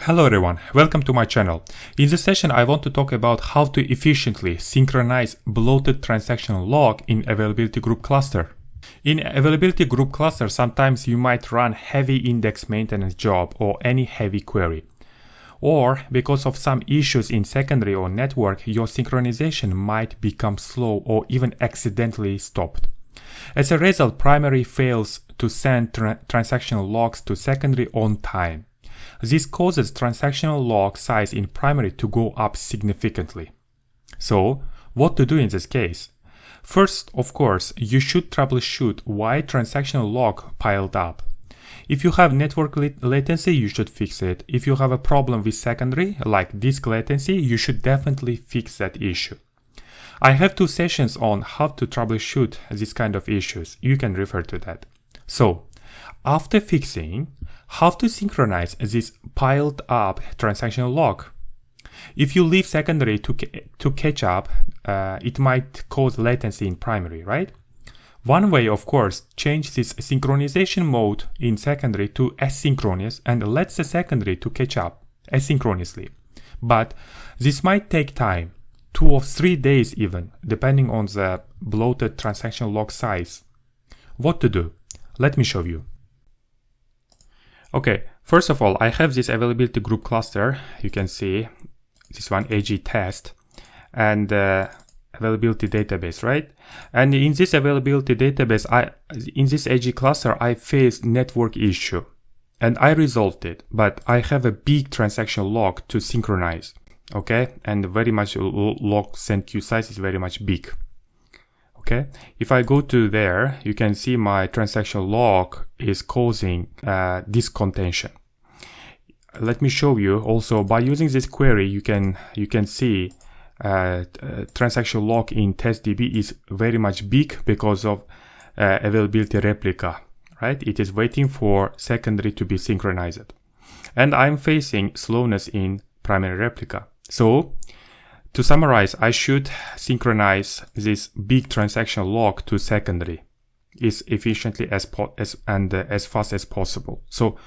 Hello everyone, welcome to my channel. In this session I want to talk about how to efficiently synchronize bloated transactional log in availability group cluster. In availability group cluster, sometimes you might run heavy index maintenance job or any heavy query. Or because of some issues in secondary or network, your synchronization might become slow or even accidentally stopped. As a result, primary fails to send transactional logs to secondary on time. This causes transactional log size in primary to go up significantly. So, what to do in this case? First, of course, you should troubleshoot why transactional log piled up. If you have network latency, you should fix it. If you have a problem with secondary, like disk latency, you should definitely fix that issue. I have 2 sessions on how to troubleshoot this kind of issues. You can refer to that. So, after fixing, how to synchronize this piled up transactional log. If you leave secondary to catch up, it might cause latency in primary, right? One way, of course, change this synchronization mode in secondary to asynchronous and let the secondary to catch up asynchronously. But this might take time, 2 or 3 days even, depending on the bloated transactional log size. What to do? Let me show you. Okay, first of all, I have this availability group cluster. You can see this one, AG test, and availability database, right? And in this availability database, in this AG cluster, I faced network issue, and I resolved it. But I have a big transactional log to synchronize, okay? And very much log send queue size is very much big. Okay, if I go to there, you can see my transactional log is causing disk contention. Let me show you also by using this query, you can see transactional log in testdb is very much big because of availability replica, right? It is waiting for secondary to be synchronized, and I'm facing slowness in primary replica. So, to summarize, I should synchronize this big transactional log to secondary as efficiently as fast as possible. So,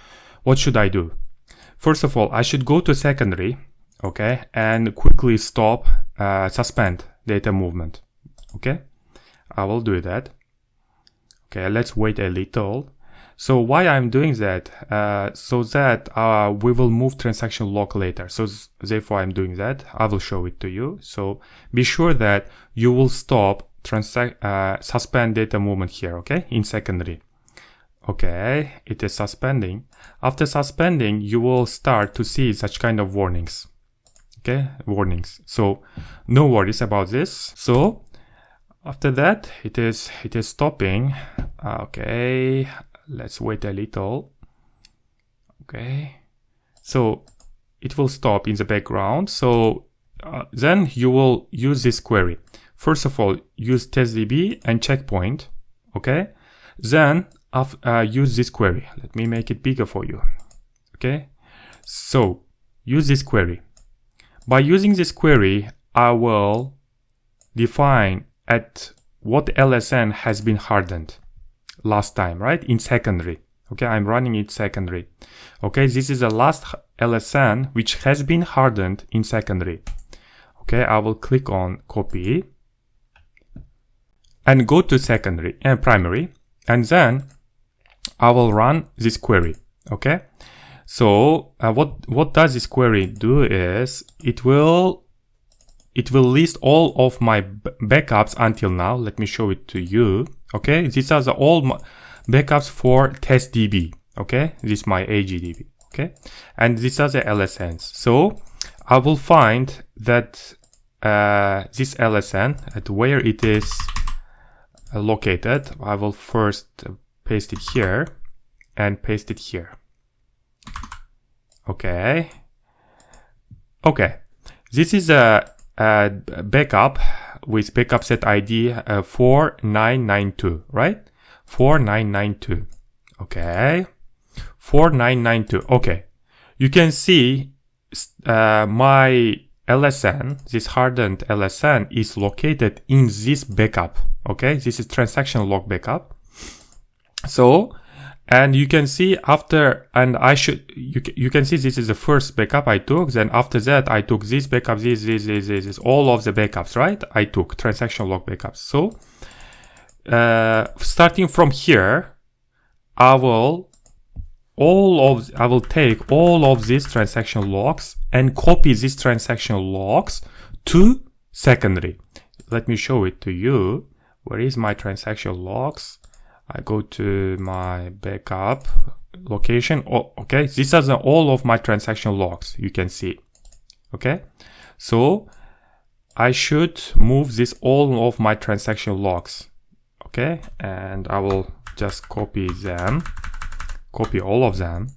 what should I do? First of all, I should go to secondary, okay, and quickly suspend data movement. Okay, I will do that. Okay, let's wait a little. So why I'm doing that? So that we will move transactional log later. So therefore I'm doing that. I will show it to you. So be sure that you will stop suspend data movement here, okay, in secondary. Okay, it is suspending. After suspending, you will start to see such kind of warnings. Okay, warnings. So no worries about this. So after that, it is stopping. Okay. Let's wait a little. Okay, so it will stop in the background. So then you will use this query. First of all, use testdb and checkpoint. Okay, then use this query. Let me make it bigger for you. Okay, so use this query. By using this query, I will define at what LSN has been hardened last time, right? In secondary. Okay, I'm running it secondary. Okay, this is the last LSN which has been hardened in secondary. Okay, I will click on copy and go to secondary and primary, and then I will run this query. Okay, so what does this query do is it will list all of my backups until now. Let me show it to you. Okay, these are all backups for testdb. Okay, this is my AGDB. Okay, and these are the LSNs. So I will find that this LSN at where it is located. I will first paste it here and paste it here. Okay. Okay, this is a backup with backup set ID 4992, right? 4992. Okay. 4992. Okay. You can see my LSN, this hardened LSN is located in this backup. Okay. This is transaction log backup. So And you can see after, and you can see this is the first backup I took. Then after that, I took this backup, this, all of the backups, right? I took transaction log backups. So, starting from here, I will take all of these transaction logs and copy these transaction logs to secondary. Let me show it to you. Where is my transaction logs? I go to my backup location. Oh, okay. These are all of my transaction logs. You can see. Okay. So I should move all of my transaction logs. Okay. And I will just copy them. Copy all of them.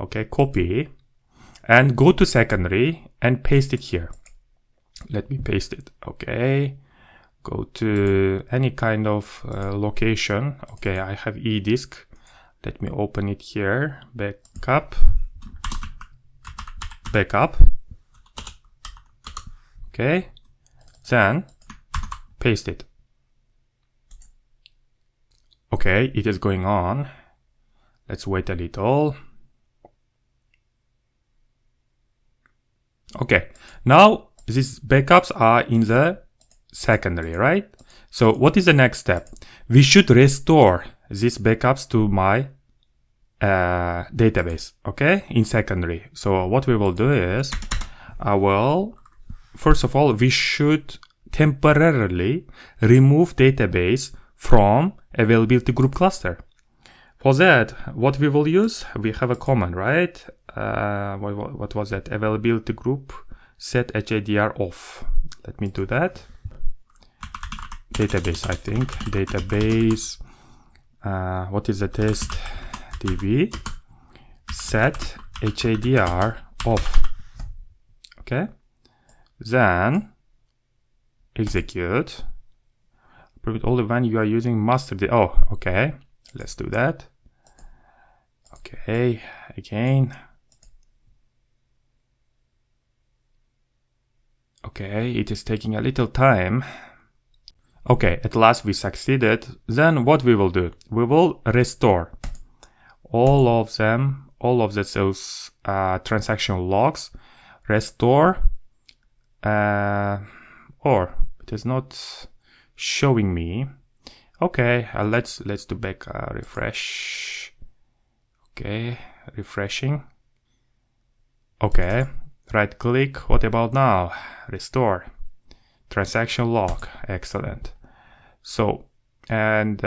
Okay. Copy. And go to secondary and paste it here. Let me paste it. Okay. Go to any kind of location. Okay, I have eDisk. Let me open it here. Backup. Okay. Then paste it. Okay, it is going on. Let's wait a little. Okay, now these backups are in the secondary, right? So what is the next step? We should restore these backups to my database, okay, in secondary. So what we will do is, first of all, we should temporarily remove database from availability group cluster. For that, what we will use, we have a command, right? What was that? Availability group set HADR off. Let me do that. Database, I think. Database. What is the test? DB set HADR off. Okay. Then execute. Prove it only when you are using master. Oh, okay. Let's do that. Okay. Again. Okay. It is taking a little time. Okay, at last we succeeded. Then what we will do? We will restore all of those transaction logs. Restore, or it is not showing me. Okay, let's do back refresh. Okay, refreshing. Okay, right click. What about now? Restore. Transaction log. Excellent. So, and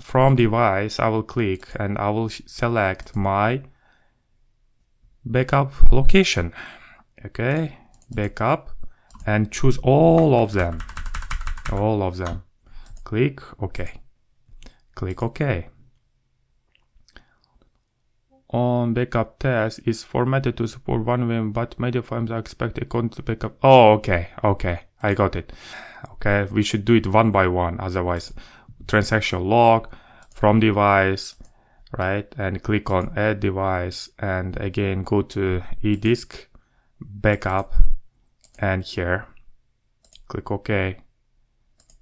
from device, I will click and I will select my backup location. Okay, backup, and choose all of them. All of them. Click OK. Click OK. On backup test is formatted to support one VM, but media files are expected according to backup. Oh, okay, okay, I got it. Okay, we should do it one by one, otherwise transaction log from device, right? And click on add device, and again go to eDisk, backup, and here click OK,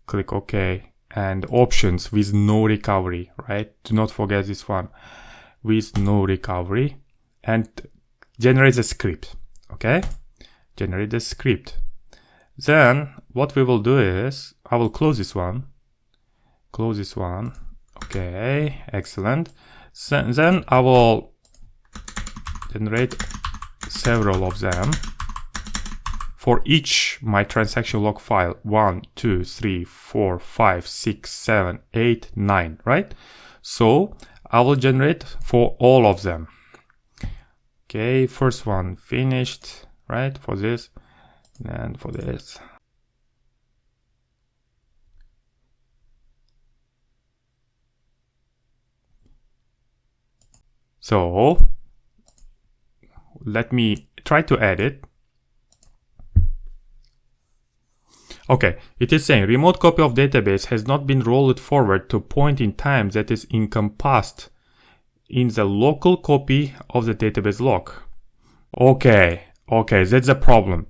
click OK, and options with no recovery, right? Do not forget this one. With no recovery, and generate the script. Okay, generate the script. Then what we will do is I will close this one. Close this one. Okay, excellent. So, then I will generate several of them for each my transaction log file. 1, 2, 3, 4, 5, 6, 7, 8, 9. Right. So I will generate for all of them. Okay, first one finished, right? For this and for this. So let me try to edit. Okay, it is saying remote copy of database has not been rolled forward to point in time that is encompassed in the local copy of the database log. Okay, that's a problem.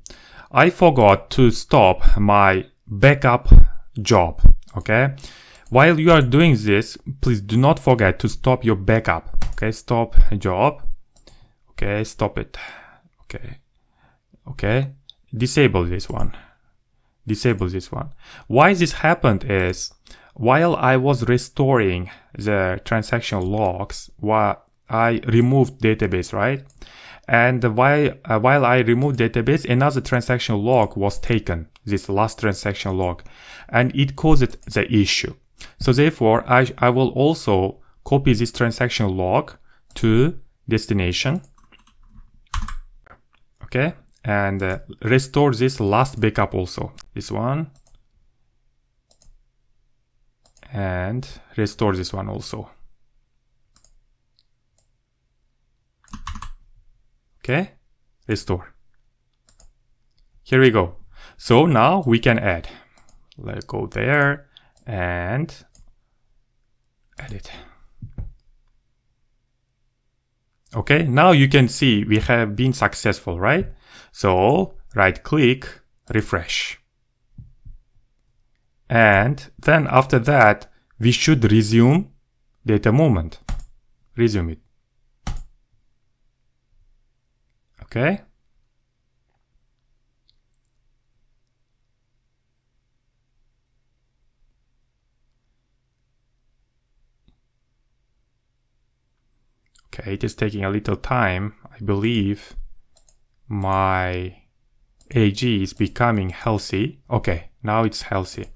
I forgot to stop my backup job. Okay, While you are doing this, please do not forget to stop your backup. Okay, stop job. Okay, stop it. Okay, disable this one. Disable this one. Why this happened is, while I was restoring the transaction logs, I removed database, right? And while I removed database, another transaction log was taken, this last transaction log, and it caused the issue. So therefore, I will also copy this transaction log to destination. Okay, and restore this last backup also. This one. And restore this one also. Okay, restore. Here we go. So now we can add. Let's go there and edit. Okay, now you can see we have been successful, right? So right click, refresh. And then after that, we should resume data movement. Resume it. Okay. Okay, it is taking a little time. I believe my AG is becoming healthy. Okay, now it's healthy.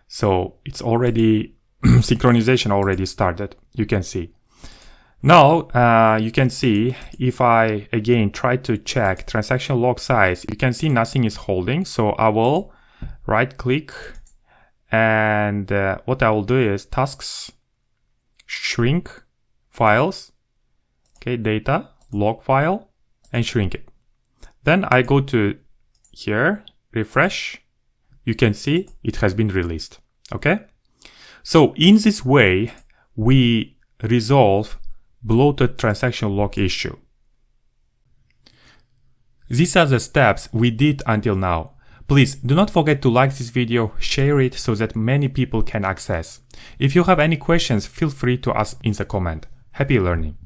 So it's already, synchronization already started, you can see. Now, you can see if I again try to check transaction log size, you can see nothing is holding. So I will right click and what I will do is tasks, shrink files, okay, data, log file, and shrink it. Then I go to here, refresh. You can see it has been released. Okay. So in this way, we resolve bloated transaction log issue. These are the steps we did until now. Please do not forget to like this video, share it so that many people can access. If you have any questions, feel free to ask in the comment. Happy learning.